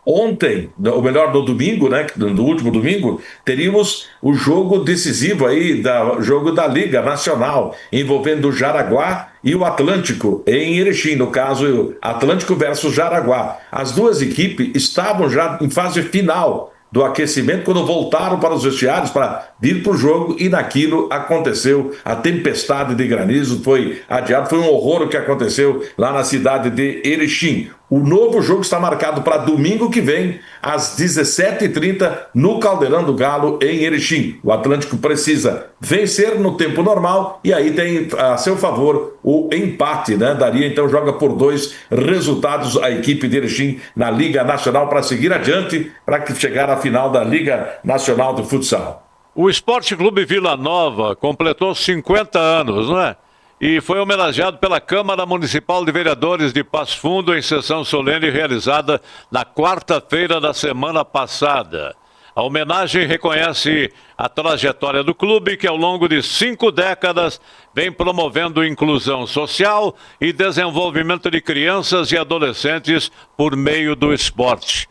Ontem, ou melhor, no domingo, né, no último domingo, teríamos o jogo decisivo aí, jogo da Liga Nacional, envolvendo o Jaraguá e o Atlântico, em Erechim, no caso, Atlântico versus Jaraguá. As duas equipes estavam já em fase final do aquecimento, quando voltaram para os vestiários para vir para o jogo, e naquilo aconteceu a tempestade de granizo, foi adiado, foi um horror o que aconteceu lá na cidade de Erechim. O novo jogo está marcado para domingo que vem, às 17h30, no Caldeirão do Galo, em Erechim. O Atlântico precisa vencer no tempo normal e aí tem a seu favor o empate, né? Daria, então, joga por 2 resultados a equipe de Erechim na Liga Nacional para seguir adiante, para chegar à final da Liga Nacional de Futsal. O Esporte Clube Vila Nova completou 50 anos, não é? E foi homenageado pela Câmara Municipal de Vereadores de Passo Fundo em sessão solene realizada na quarta-feira da semana passada. A homenagem reconhece a trajetória do clube, que ao longo de 5 décadas vem promovendo inclusão social e desenvolvimento de crianças e adolescentes por meio do esporte,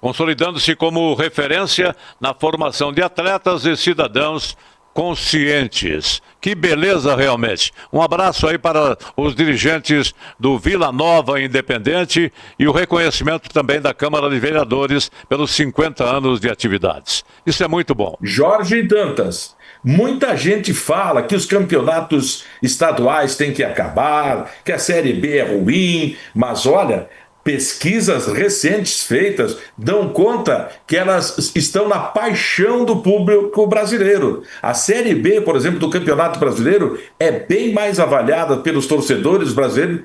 consolidando-se como referência na formação de atletas e cidadãos conscientes. Que beleza, realmente. Um abraço aí para os dirigentes do Vila Nova Independente e o reconhecimento também da Câmara de Vereadores pelos 50 anos de atividades. Isso é muito bom. Jorge Dantas, muita gente fala que os campeonatos estaduais têm que acabar, que a Série B é ruim, mas olha, pesquisas recentes feitas dão conta que elas estão na paixão do público brasileiro. A Série B, por exemplo, do Campeonato Brasileiro é bem mais avaliada pelos torcedores brasileiros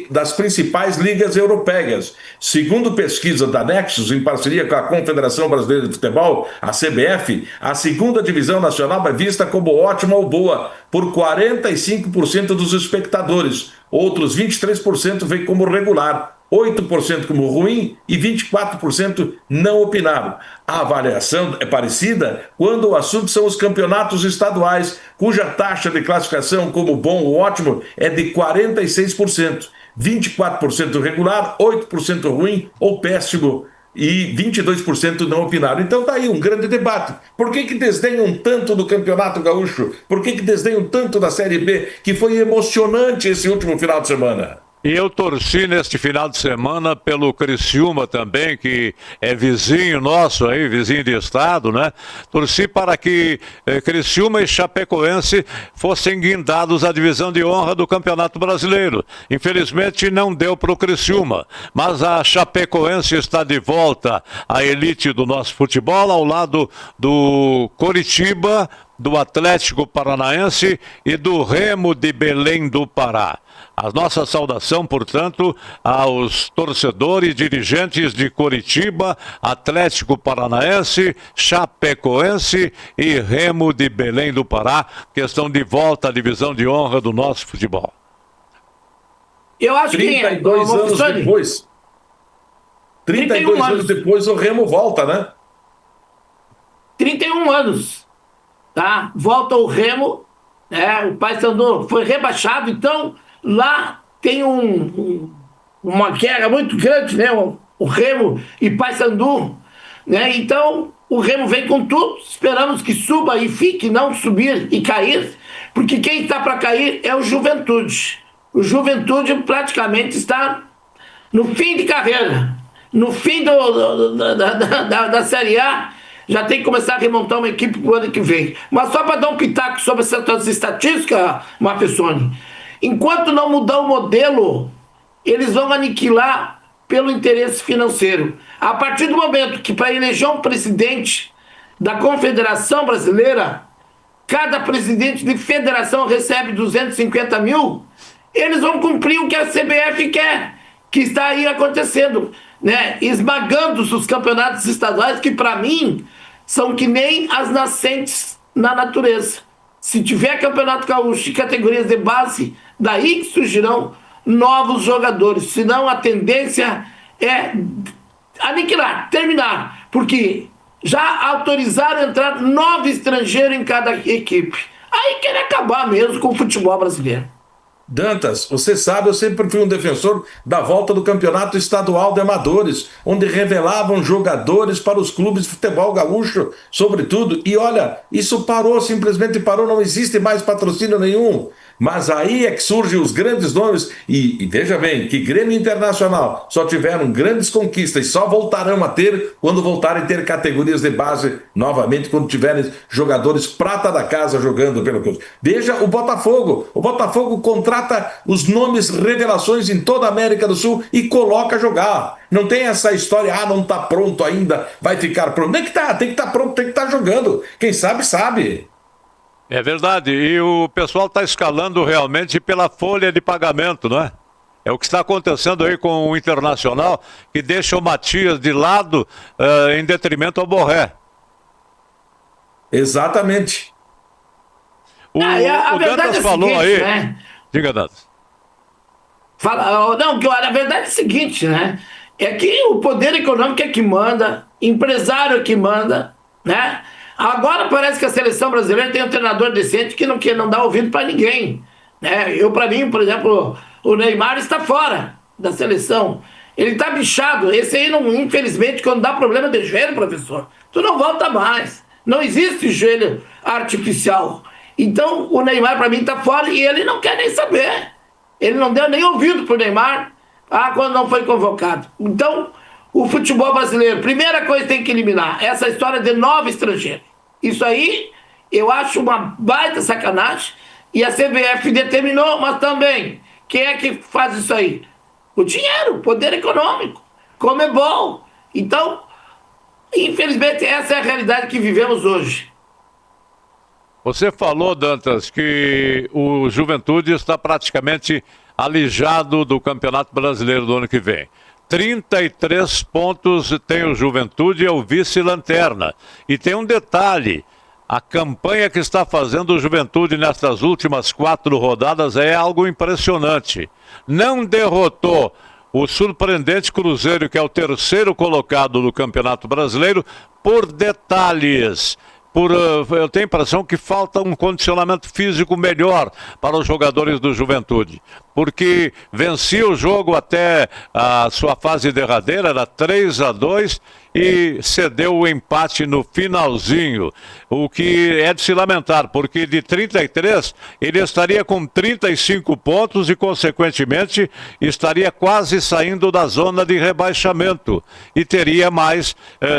das principais ligas europeias. Segundo pesquisa da Nexus, em parceria com a Confederação Brasileira de Futebol, a CBF, a segunda divisão nacional é vista como ótima ou boa por 45% dos espectadores. Outros 23% veem como regular, 8% como ruim e 24% não opinaram. A avaliação é parecida quando o assunto são os campeonatos estaduais, cuja taxa de classificação como bom ou ótimo é de 46%, 24% regular, 8% ruim ou péssimo e 22% não opinaram. Então tá aí um grande debate. Por que desdenham tanto do Campeonato Gaúcho? Por que desdenham tanto da Série B, que foi emocionante esse último final de semana? E eu torci neste final de semana pelo Criciúma também, que é vizinho nosso aí, vizinho de estado, né? Torci para que Criciúma e Chapecoense fossem guindados à divisão de honra do Campeonato Brasileiro. Infelizmente não deu para o Criciúma, mas a Chapecoense está de volta à elite do nosso futebol, ao lado do Coritiba, do Atlético Paranaense e do Remo de Belém do Pará. A nossa saudação, portanto, aos torcedores e dirigentes de Coritiba, Atlético Paranaense, Chapecoense e Remo de Belém do Pará, que estão de volta à divisão de honra do nosso futebol. Eu acho 32 que... anos depois. 32 anos depois o Remo volta, né? 31 anos. Tá? Volta o Remo, o Paysandu foi rebaixado, então lá tem uma guerra muito grande, né? O Remo e Paysandu, né? Então o Remo vem com tudo, esperamos que suba e fique, não subir e cair, porque quem está para cair é o Juventude. O Juventude praticamente está no fim de carreira, no fim da Série A. Já tem que começar a remontar uma equipe para o ano que vem. Mas só para dar um pitaco sobre essas estatísticas, Mafessoni, enquanto não mudar o modelo, eles vão aniquilar pelo interesse financeiro. A partir do momento que, para eleger um presidente da Confederação Brasileira, cada presidente de federação recebe 250 mil, eles vão cumprir o que a CBF quer, que está aí acontecendo, né? Esmagando os campeonatos estaduais, que para mim são que nem as nascentes na natureza. Se tiver campeonato gaúcho e categorias de base, daí que surgirão novos jogadores. Senão a tendência é aniquilar, terminar, porque já autorizaram entrar 9 estrangeiros em cada equipe. Aí querem acabar mesmo com o futebol brasileiro. Dantas, você sabe, eu sempre fui um defensor da volta do campeonato estadual de amadores, onde revelavam jogadores para os clubes de futebol gaúcho, sobretudo, e olha, isso parou, simplesmente parou, não existe mais patrocínio nenhum. Mas aí é que surgem os grandes nomes, e veja bem, que Grêmio Internacional só tiveram grandes conquistas e só voltarão a ter quando voltarem a ter categorias de base novamente, quando tiverem jogadores prata da casa jogando pelo clube. Veja o Botafogo contrata os nomes revelações em toda a América do Sul e coloca a jogar. Não tem essa história, não está pronto ainda, vai ficar pronto. Tem que estar pronto, tem que estar jogando. Quem sabe, sabe. É verdade, e o pessoal está escalando realmente pela folha de pagamento, não é? É o que está acontecendo aí com o Internacional, que deixa o Matias de lado em detrimento ao Borré. Exatamente. O Dantas falou seguinte, aí... Né? Diga, Dantas. A verdade é o seguinte, né? É que o poder econômico é que manda, empresário é que manda, né? Agora parece que a seleção brasileira tem um treinador decente que não dá ouvido para ninguém, né? Para mim, por exemplo, o Neymar está fora da seleção. Ele está bichado. Esse aí, infelizmente, quando dá problema de joelho, professor, tu não volta mais. Não existe joelho artificial. Então, o Neymar, para mim, está fora e ele não quer nem saber. Ele não deu nem ouvido para o Neymar quando não foi convocado. Então, o futebol brasileiro, primeira coisa que tem que eliminar, essa história de 9 estrangeiros. Isso aí, eu acho uma baita sacanagem. E a CBF determinou, mas também, quem é que faz isso aí? O dinheiro, o poder econômico, Conmebol. Então, infelizmente, essa é a realidade que vivemos hoje. Você falou, Dantas, que o Juventude está praticamente alijado do Campeonato Brasileiro do ano que vem. 33 pontos tem o Juventude, é o vice-lanterna. E tem um detalhe, a campanha que está fazendo o Juventude nestas últimas 4 rodadas é algo impressionante. Não derrotou o surpreendente Cruzeiro, que é o 3º colocado no Campeonato Brasileiro, por detalhes. Eu tenho a impressão que falta um condicionamento físico melhor para os jogadores do Juventude. porque vencia o jogo até a sua fase derradeira, era 3-2, e cedeu o empate no finalzinho, o que é de se lamentar, porque de 33 ele estaria com 35 pontos e, consequentemente, estaria quase saindo da zona de rebaixamento e teria mais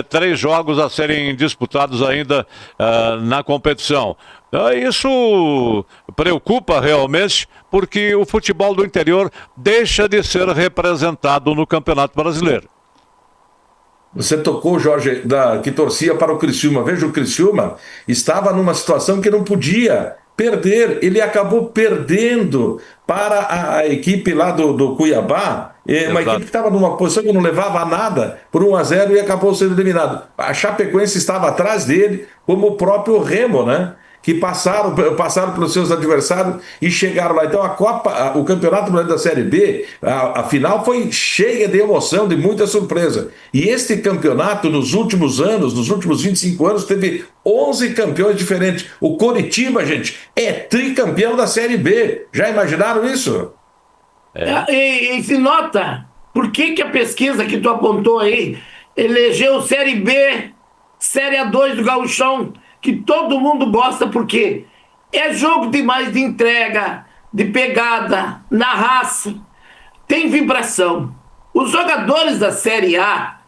3 jogos a serem disputados ainda na competição. Isso preocupa realmente, porque o futebol do interior deixa de ser representado no Campeonato Brasileiro. Você tocou, Jorge, que torcia para o Criciúma. Veja, o Criciúma estava numa situação que não podia perder. Ele acabou perdendo para a equipe lá do Cuiabá, uma equipe que estava numa posição que não levava a nada, por 1-0, e acabou sendo eliminado. A Chapecoense estava atrás dele, como o próprio Remo, né? Que passaram pelos seus adversários e chegaram lá. Então o Campeonato Brasileiro da Série B, a final foi cheia de emoção, de muita surpresa. E este campeonato, nos últimos anos, nos últimos 25 anos, teve 11 campeões diferentes. O Coritiba, gente, é tricampeão da Série B. Já imaginaram isso? E se nota, por que a pesquisa que tu apontou aí elegeu Série B, Série A2 do Gauchão, que todo mundo gosta, porque é jogo demais de entrega, de pegada, na raça, tem vibração. Os jogadores da Série A,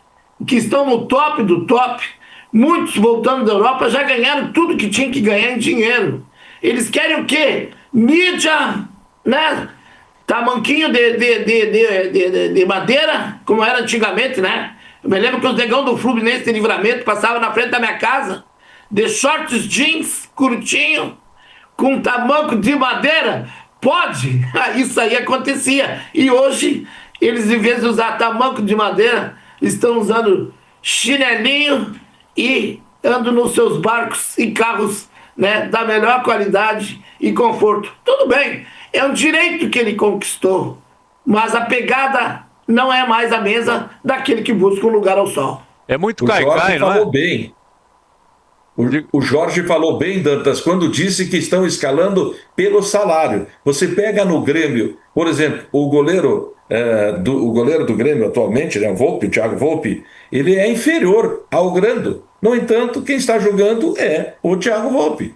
que estão no top do top, muitos voltando da Europa, já ganharam tudo que tinha que ganhar em dinheiro. Eles querem o quê? Mídia, né? Tamanquinho de madeira, como era antigamente, né? Eu me lembro que os negão do Fluminense de Livramento passavam na frente da minha casa, de shorts jeans, curtinho, com tamanco de madeira. Pode! Isso aí acontecia. E hoje, eles, em vez de usar tamanco de madeira, estão usando chinelinho e andam nos seus barcos e carros, né, da melhor qualidade e conforto. Tudo bem, é um direito que ele conquistou, mas a pegada não é mais a mesma daquele que busca um lugar ao sol. É muito caicai, não é? Falou bem. O Jorge falou bem, Dantas, quando disse que estão escalando pelo salário. Você pega no Grêmio, por exemplo, o goleiro do Grêmio atualmente, né, o Thiago Volpi, ele é inferior ao Grando. No entanto, quem está jogando é o Thiago Volpi.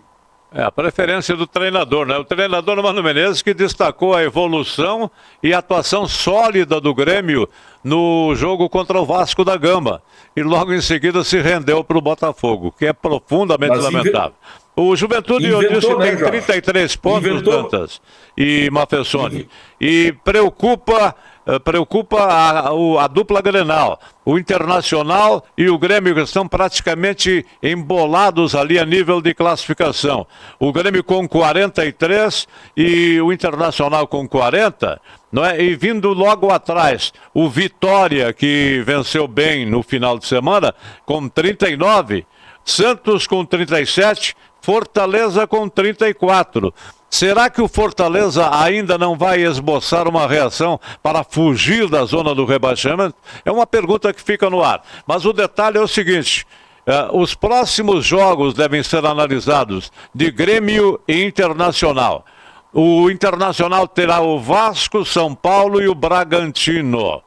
É a preferência do treinador, né? O treinador Mano Menezes, que destacou a evolução e a atuação sólida do Grêmio no jogo contra o Vasco da Gama. E logo em seguida se rendeu para o Botafogo, que é profundamente lamentável. O Juventude, eu disse, tem 33 pontos, Dantas e Mafessoni. E preocupa a dupla Grenal. O Internacional e o Grêmio estão praticamente embolados ali a nível de classificação. O Grêmio com 43 e o Internacional com 40, não é? E vindo logo atrás, o Vitória, que venceu bem no final de semana, com 39, Santos com 37, Fortaleza com 34. Será que o Fortaleza ainda não vai esboçar uma reação para fugir da zona do rebaixamento? É uma pergunta que fica no ar. Mas o detalhe é o seguinte: os próximos jogos devem ser analisados de Grêmio e Internacional. O Internacional terá o Vasco, São Paulo e o Bragantino.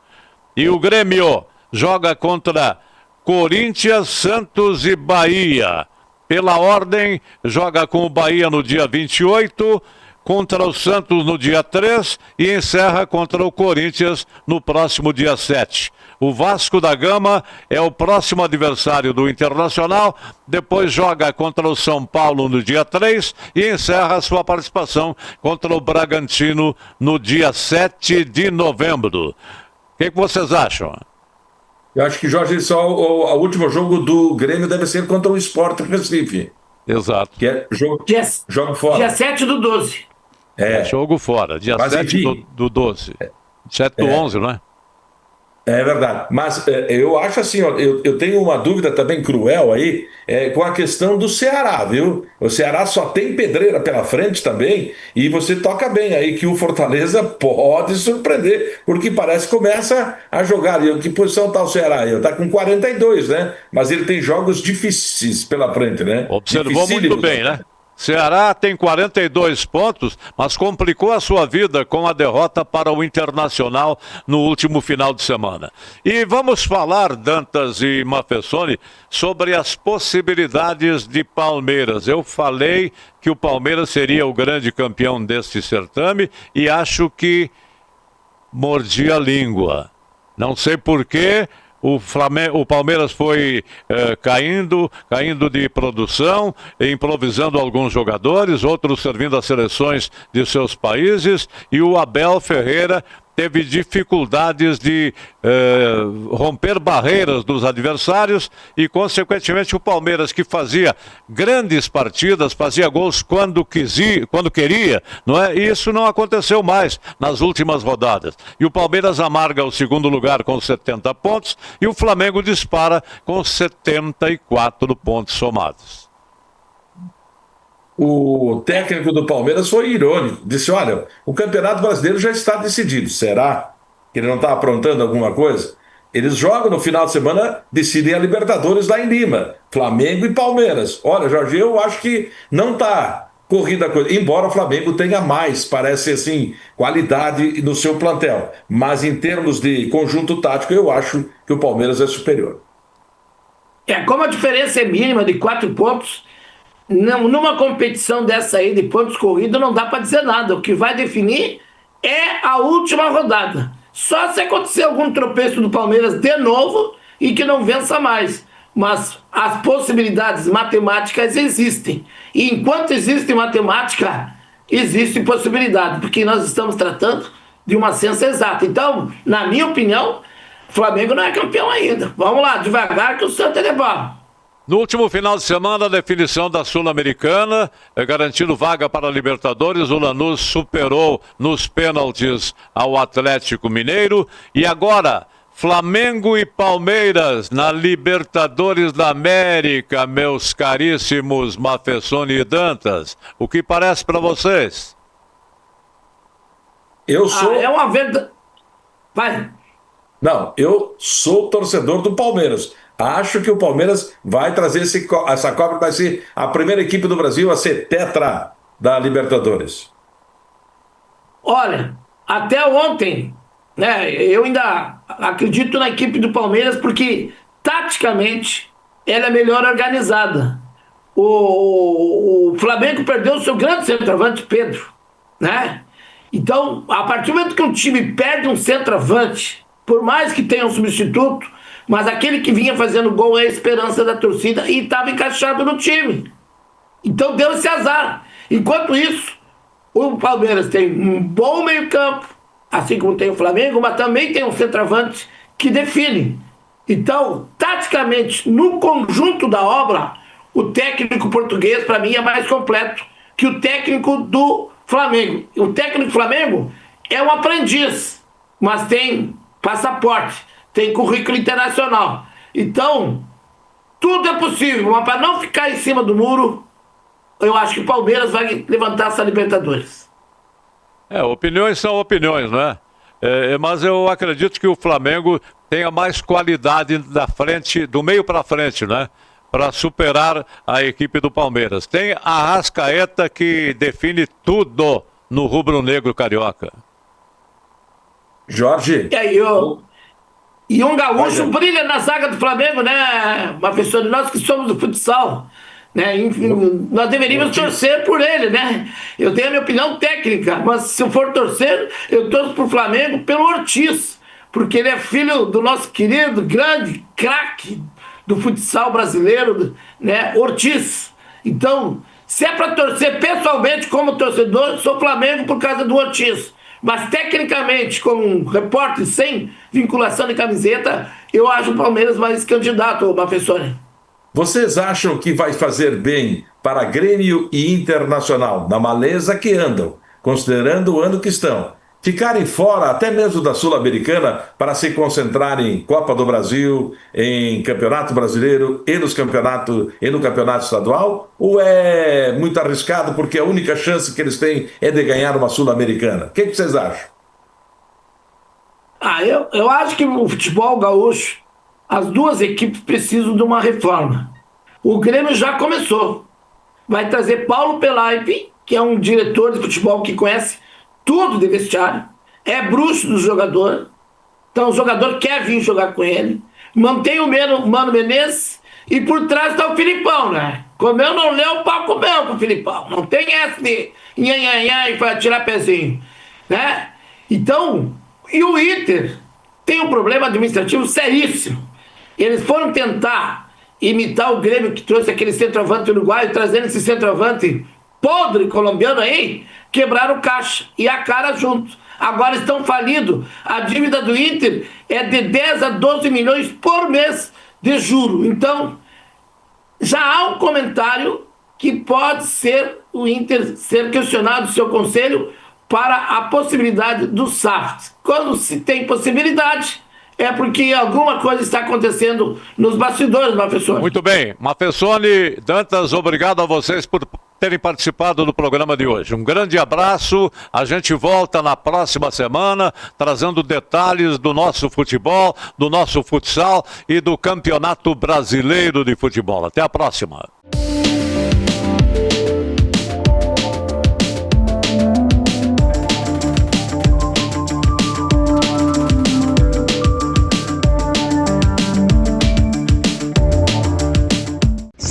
E o Grêmio joga contra Corinthians, Santos e Bahia. Pela ordem, joga com o Bahia no dia 28, contra o Santos no dia 3 e encerra contra o Corinthians no próximo dia 7. O Vasco da Gama é o próximo adversário do Internacional, depois joga contra o São Paulo no dia 3 e encerra a sua participação contra o Bragantino no dia 7 de novembro. O que vocês acham? Eu acho que, Jorge, só o último jogo do Grêmio deve ser contra o Sport Recife. Exato. Que é jogo fora. Dia 7 do 12. É jogo fora, dia 7 do 12. 7 do 11, não é? É verdade, mas eu acho assim, ó, eu tenho uma dúvida também cruel aí, com a questão do Ceará, viu? O Ceará só tem pedreira pela frente também, e você toca bem aí que o Fortaleza pode surpreender, porque parece que começa a jogar. E que posição está o Ceará aí? Está com 42, né? Mas ele tem jogos difíceis pela frente, né? Observou muito bem, né? Ceará tem 42 pontos, mas complicou a sua vida com a derrota para o Internacional no último final de semana. E vamos falar, Dantas e Mafessoni, sobre as possibilidades de Palmeiras. Eu falei que o Palmeiras seria o grande campeão deste certame e acho que mordi a língua. Não sei porquê. O Palmeiras foi caindo de produção, improvisando alguns jogadores, outros servindo as seleções de seus países, e o Abel Ferreira teve dificuldades de romper barreiras dos adversários e, consequentemente, o Palmeiras, que fazia grandes partidas, fazia gols quando queria, não é? E isso não aconteceu mais nas últimas rodadas. E o Palmeiras amarga o segundo lugar com 70 pontos e o Flamengo dispara com 74 pontos somados. O técnico do Palmeiras foi irônico. Disse, olha, o Campeonato Brasileiro já está decidido. Será que ele não está aprontando alguma coisa? Eles jogam no final de semana, decidem a Libertadores lá em Lima. Flamengo e Palmeiras. Olha, Jorge, eu acho que não está corrida a coisa. Embora o Flamengo tenha mais, parece assim, qualidade no seu plantel. Mas em termos de conjunto tático, eu acho que o Palmeiras é superior. Como a diferença é mínima de 4 pontos... Numa competição dessa aí de pontos corridos não dá para dizer nada. O que vai definir é a última rodada. Só se acontecer algum tropeço do Palmeiras de novo e que não vença mais. Mas as possibilidades matemáticas existem. E enquanto existe matemática, existe possibilidade, porque nós estamos tratando de uma ciência exata. Então, na minha opinião, o Flamengo não é campeão ainda. Vamos lá, devagar que o Santos é levado. No último final de semana, a definição da Sul-Americana, garantindo vaga para a Libertadores, o Lanús superou nos pênaltis ao Atlético Mineiro. E agora, Flamengo e Palmeiras na Libertadores da América, meus caríssimos Mafessoni e Dantas. O que parece para vocês? Eu sou... É uma verdade... Vai. Não, eu sou torcedor do Palmeiras. Acho que o Palmeiras vai trazer essa Copa, vai ser a primeira equipe do Brasil a ser tetra da Libertadores. Olha, até ontem, né, eu ainda acredito na equipe do Palmeiras porque, taticamente, ela é melhor organizada. O Flamengo perdeu o seu grande centroavante, Pedro, né? Então, a partir do momento que um time perde um centroavante, por mais que tenha um substituto, mas aquele que vinha fazendo gol é a esperança da torcida e estava encaixado no time. Então deu esse azar. Enquanto isso, o Palmeiras tem um bom meio-campo, assim como tem o Flamengo, mas também tem um centroavante que define. Então, taticamente, no conjunto da obra, o técnico português, para mim, é mais completo que o técnico do Flamengo. O técnico do Flamengo é um aprendiz, mas tem passaporte, tem currículo internacional. Então, tudo é possível, mas para não ficar em cima do muro, eu acho que o Palmeiras vai levantar essa Libertadores. Opiniões são opiniões, não é? Mas eu acredito que o Flamengo tenha mais qualidade da frente, do meio para frente, né? Para superar a equipe do Palmeiras. Tem a Arrascaeta que define tudo no rubro-negro carioca. Jorge. E um gaúcho brilha na zaga do Flamengo, né? Uma pessoa de nós que somos do futsal, né? Enfim, nós deveríamos torcer por ele, né? Eu tenho a minha opinião técnica, mas se eu for torcer, eu torço pro Flamengo pelo Ortiz, porque ele é filho do nosso querido, grande craque do futsal brasileiro, né? Ortiz. Então, se é para torcer pessoalmente como torcedor, sou Flamengo por causa do Ortiz. Mas tecnicamente, como um repórter sem vinculação de camiseta, eu acho o Palmeiras mais candidato, Mafessoni. Vocês acham que vai fazer bem para Grêmio e Internacional, na maleza que andam, considerando o ano que estão, ficarem fora até mesmo da Sul-Americana para se concentrarem em Copa do Brasil, em Campeonato Brasileiro e no Campeonato Estadual? Ou é muito arriscado porque a única chance que eles têm é de ganhar uma Sul-Americana? O que vocês acham? Eu acho que o futebol gaúcho, as duas equipes precisam de uma reforma. O Grêmio já começou. vai trazer Paulo Pelaipe, que é um diretor de futebol que conhece tudo de vestiário, é bruxo do jogador, então o jogador quer vir jogar com ele, mantém o Mano Menezes, e por trás está o Filipão, né? Comeu, não leu, o pau comeu com o Filipão. Não tem essa de nhanhanhã e vai tirar pezinho, né? Então, e o Inter tem um problema administrativo seríssimo. Eles foram tentar imitar o Grêmio, que trouxe aquele centroavante uruguaio, trazendo esse centroavante podre colombiano aí, quebraram o caixa e a cara junto. Agora estão falidos. A dívida do Inter é de 10 a 12 milhões por mês de juro. Então, já há um comentário que pode ser o Inter ser questionado do seu conselho para a possibilidade do SAF. Quando se tem possibilidade, é porque alguma coisa está acontecendo nos bastidores, Mafessoni. Muito bem. Mafessoni, Dantas, obrigado a vocês por terem participado do programa de hoje. Um grande abraço. A gente volta na próxima semana, trazendo detalhes do nosso futebol, do nosso futsal e do Campeonato Brasileiro de Futebol. Até a próxima.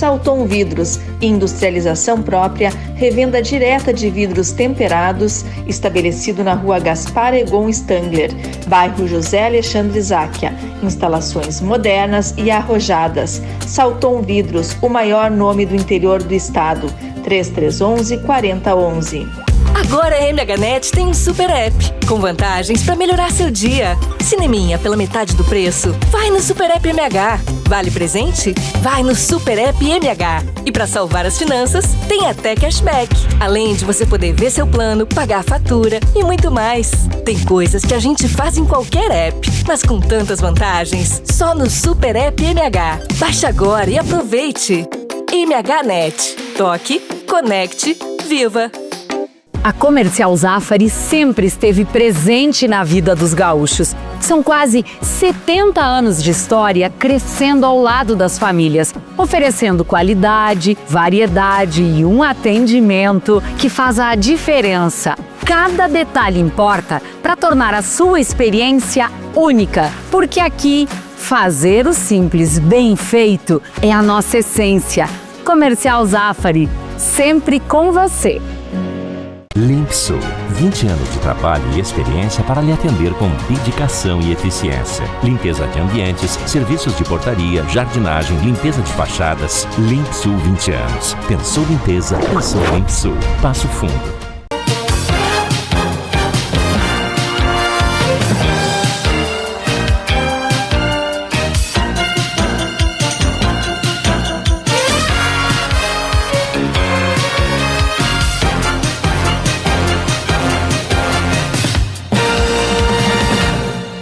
Salton Vidros, industrialização própria, revenda direta de vidros temperados, estabelecido na rua Gaspar Egon Stangler, bairro José Alexandre Záquia. Instalações modernas e arrojadas. Salton Vidros, o maior nome do interior do estado. 3311-4011. Agora a MHNet tem um super app, com vantagens para melhorar seu dia. Cineminha pela metade do preço? Vai no Super App MH. Vale presente? Vai no Super App MH. E para salvar as finanças, tem até cashback. Além de você poder ver seu plano, pagar a fatura e muito mais. Tem coisas que a gente faz em qualquer app, mas com tantas vantagens, só no Super App MH. Baixe agora e aproveite. MHNet. Toque, conecte, viva! A Comercial Zafari sempre esteve presente na vida dos gaúchos. São quase 70 anos de história crescendo ao lado das famílias, oferecendo qualidade, variedade e um atendimento que faz a diferença. Cada detalhe importa para tornar a sua experiência única, porque aqui, fazer o simples bem feito é a nossa essência. Comercial Zafari, sempre com você. Limpsul, 20 anos de trabalho e experiência para lhe atender com dedicação e eficiência. Limpeza de ambientes, serviços de portaria, jardinagem, limpeza de fachadas. Limpsul 20 anos. Pensou limpeza, pensou Limpsul. Passo Fundo.